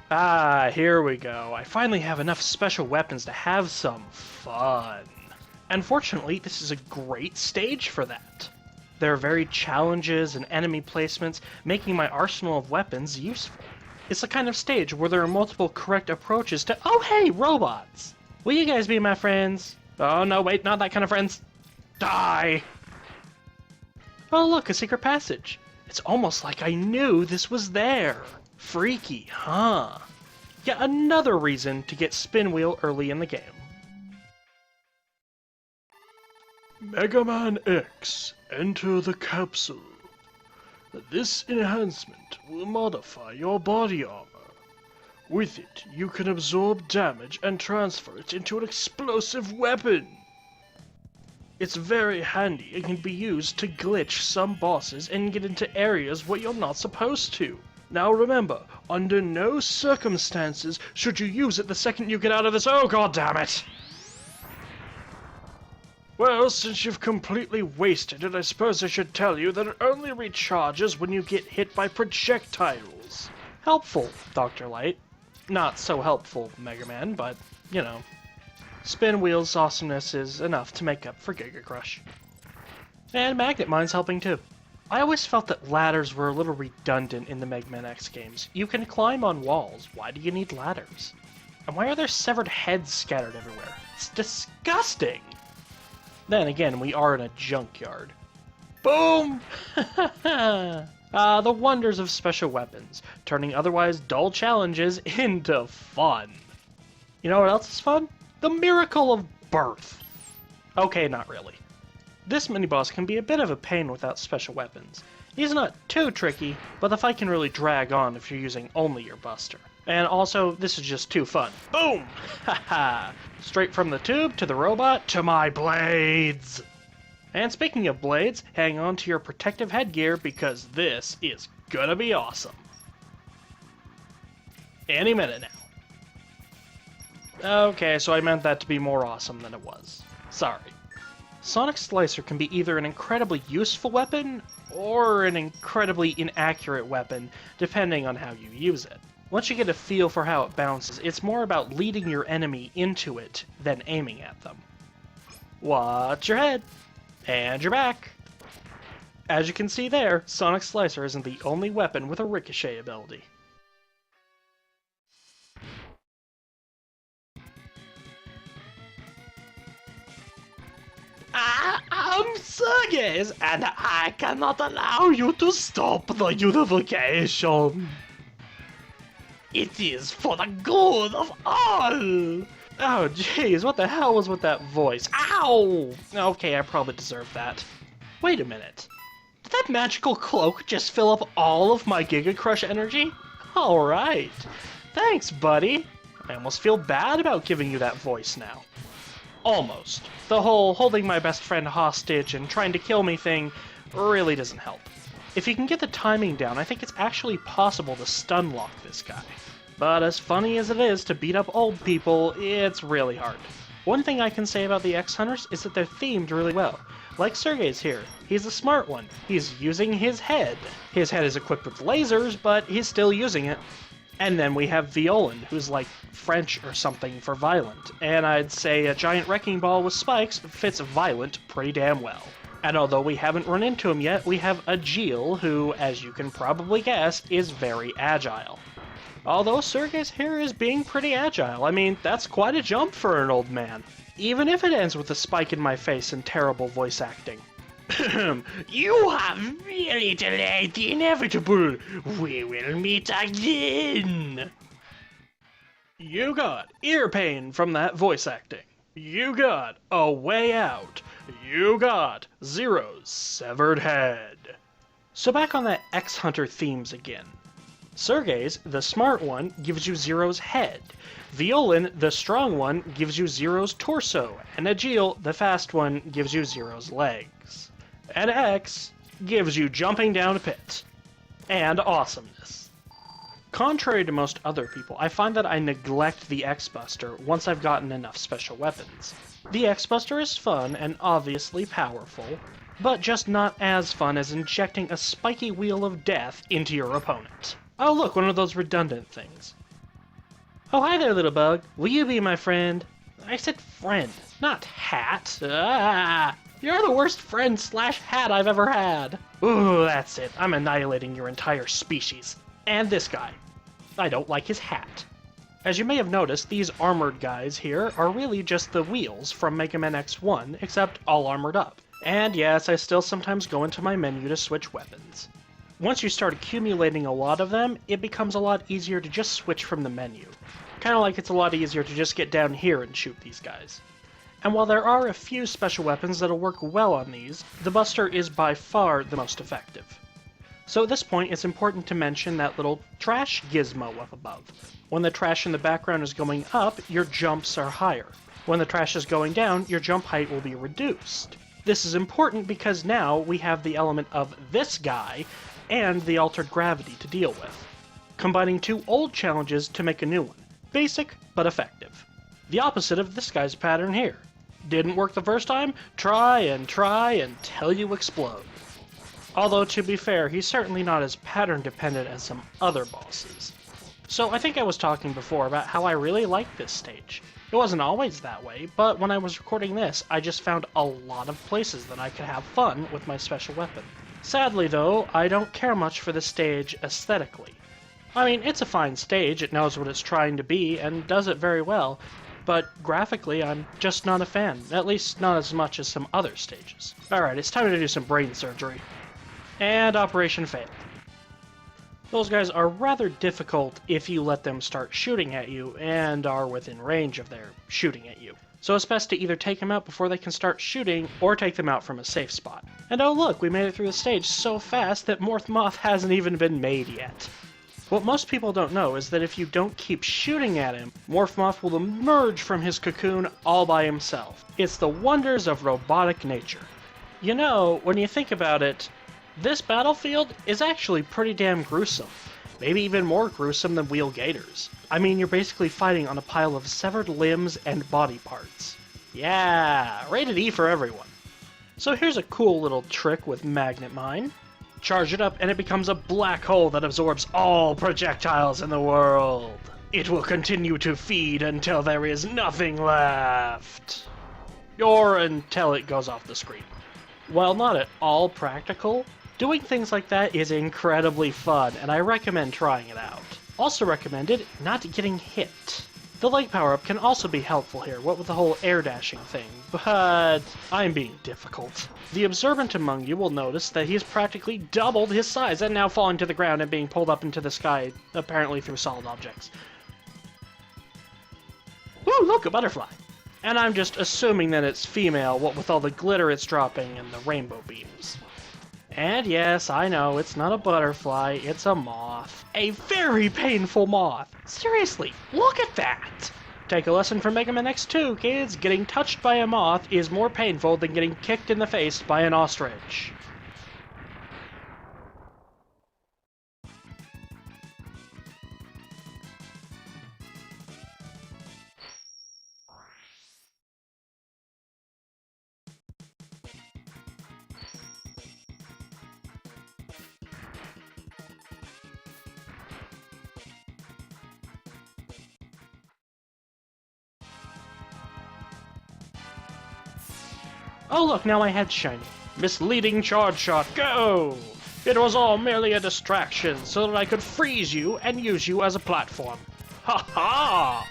Ah, here we go. I finally have enough special weapons to have some fun. Unfortunately, this is a great stage for that. There are varied challenges and enemy placements, making my arsenal of weapons useful. It's the kind of stage where there are multiple correct approaches to— oh hey, robots! Will you guys be my friends? Oh no, wait, not that kind of friends. Die! Oh look, a secret passage. It's almost like I knew this was there. Freaky, huh? Yet another reason to get Spin Wheel early in the game. Mega Man X, enter the capsule. This enhancement will modify your body armor. With it, you can absorb damage and transfer it into an explosive weapon. It's very handy and can be used to glitch some bosses and get into areas where you're not supposed to. Now remember, under no circumstances should you use it the second you get out of this— oh god damn it! Well, since you've completely wasted it, I suppose I should tell you that it only recharges when you get hit by projectiles. Helpful, Dr. Light. Not so helpful, Mega Man, but, you know. Spin Wheel's awesomeness is enough to make up for Giga Crush. And Magnet Mine's helping too. I always felt that ladders were a little redundant in the Mega Man X games. You can climb on walls, why do you need ladders? And why are there severed heads scattered everywhere? It's disgusting! Then again, we are in a junkyard. Boom! The wonders of special weapons, turning otherwise dull challenges into fun. You know what else is fun? The miracle of birth. Okay, not really. This mini-boss can be a bit of a pain without special weapons. He's not too tricky, but the fight can really drag on if you're using only your buster. And also, this is just too fun. Boom! Haha! Straight from the tube to the robot to my blades! And speaking of blades, hang on to your protective headgear because this is gonna be awesome. Any minute now. Okay, so I meant that to be more awesome than it was. Sorry. Sonic Slicer can be either an incredibly useful weapon or an incredibly inaccurate weapon, depending on how you use it. Once you get a feel for how it bounces, it's more about leading your enemy into it than aiming at them. Watch your head! And your back! As you can see there, Sonic Slicer isn't the only weapon with a ricochet ability. I'm Serges, and I cannot allow you to stop the unification. It is for the good of all. Oh jeez, what the hell was with that voice? Ow! Okay, I probably deserve that. Wait a minute. Did that magical cloak just fill up all of my Giga Crush energy? Alright. Thanks, buddy. I almost feel bad about giving you that voice now. Almost. The whole holding my best friend hostage and trying to kill me thing really doesn't help. If you can get the timing down, I think it's actually possible to stun lock this guy. But as funny as it is to beat up old people, it's really hard. One thing I can say about the X-Hunters is that they're themed really well. Like Sergei's here, he's a smart one. He's using his head. His head is equipped with lasers, but he's still using it. And then we have Violin, who's like French or something for violent, and I'd say a giant wrecking ball with spikes fits violent pretty damn well. And although we haven't run into him yet, we have Agile, who, as you can probably guess, is very agile. Although Sergei's here is being pretty agile, I mean, that's quite a jump for an old man. Even if it ends with a spike in my face and terrible voice acting. You have really delayed the inevitable. We will meet again. You got ear pain from that voice acting. You got a way out. You got Zero's severed head. So back on that X-Hunter themes again. Sergei's, the smart one, gives you Zero's head. Violin, the strong one, gives you Zero's torso. And Agile, the fast one, gives you Zero's legs. And X gives you jumping down a pit. And awesomeness. Contrary to most other people, I find that I neglect the X-Buster once I've gotten enough special weapons. The X-Buster is fun and obviously powerful, but just not as fun as injecting a spiky wheel of death into your opponent. Oh look, one of those redundant things. Oh, hi there, little bug. Will you be my friend? I said friend, not hat. Ah, you're the worst friend slash hat I've ever had. Ooh, that's it. I'm annihilating your entire species. And this guy. I don't like his hat. As you may have noticed, these armored guys here are really just the wheels from Mega Man X1, except all armored up. And yes, I still sometimes go into my menu to switch weapons. Once you start accumulating a lot of them, it becomes a lot easier to just switch from the menu. Kinda like it's a lot easier to just get down here and shoot these guys. And while there are a few special weapons that'll work well on these, the Buster is by far the most effective. So at this point, it's important to mention that little trash gizmo up above. When the trash in the background is going up, your jumps are higher. When the trash is going down, your jump height will be reduced. This is important because now we have the element of this guy and the altered gravity to deal with, combining two old challenges to make a new one. Basic, but effective. The opposite of this guy's pattern here. Didn't work the first time? Try until you explode. Although, to be fair, he's certainly not as pattern dependent as some other bosses. So I think I was talking before about how I really like this stage. It wasn't always that way, but when I was recording this, I just found a lot of places that I could have fun with my special weapon. Sadly though, I don't care much for the stage aesthetically. I mean, it's a fine stage, it knows what it's trying to be, and does it very well, but graphically I'm just not a fan, at least not as much as some other stages. Alright, it's time to do some brain surgery. And operation failed. Those guys are rather difficult if you let them start shooting at you and are within range of their shooting at you. So it's best to either take them out before they can start shooting, or take them out from a safe spot. And oh look, we made it through the stage so fast that Moth hasn't even been made yet. What most people don't know is that if you don't keep shooting at him, Moth will emerge from his cocoon all by himself. It's the wonders of robotic nature. You know, when you think about it, this battlefield is actually pretty damn gruesome. Maybe even more gruesome than Wheel Gators. I mean, you're basically fighting on a pile of severed limbs and body parts. Yeah, rated E for everyone. So here's a cool little trick with Magnet Mine. Charge it up and it becomes a black hole that absorbs all projectiles in the world. It will continue to feed until there is nothing left. Or until it goes off the screen. While not at all practical, doing things like that is incredibly fun, and I recommend trying it out. Also recommended, not getting hit. The leg power-up can also be helpful here, what with the whole air dashing thing, but I'm being difficult. The observant among you will notice that he's practically doubled his size and now falling to the ground and being pulled up into the sky, apparently through solid objects. Woo, look, a butterfly! And I'm just assuming that it's female, what with all the glitter it's dropping and the rainbow beams. And yes, I know, it's not a butterfly, it's a moth. A very painful moth! Seriously, look at that! Take a lesson from Mega Man X2, kids. Getting touched by a moth is more painful than getting kicked in the face by an ostrich. Oh look, now my head's shiny. Misleading charge shot, go! It was all merely a distraction so that I could freeze you and use you as a platform. Ha ha!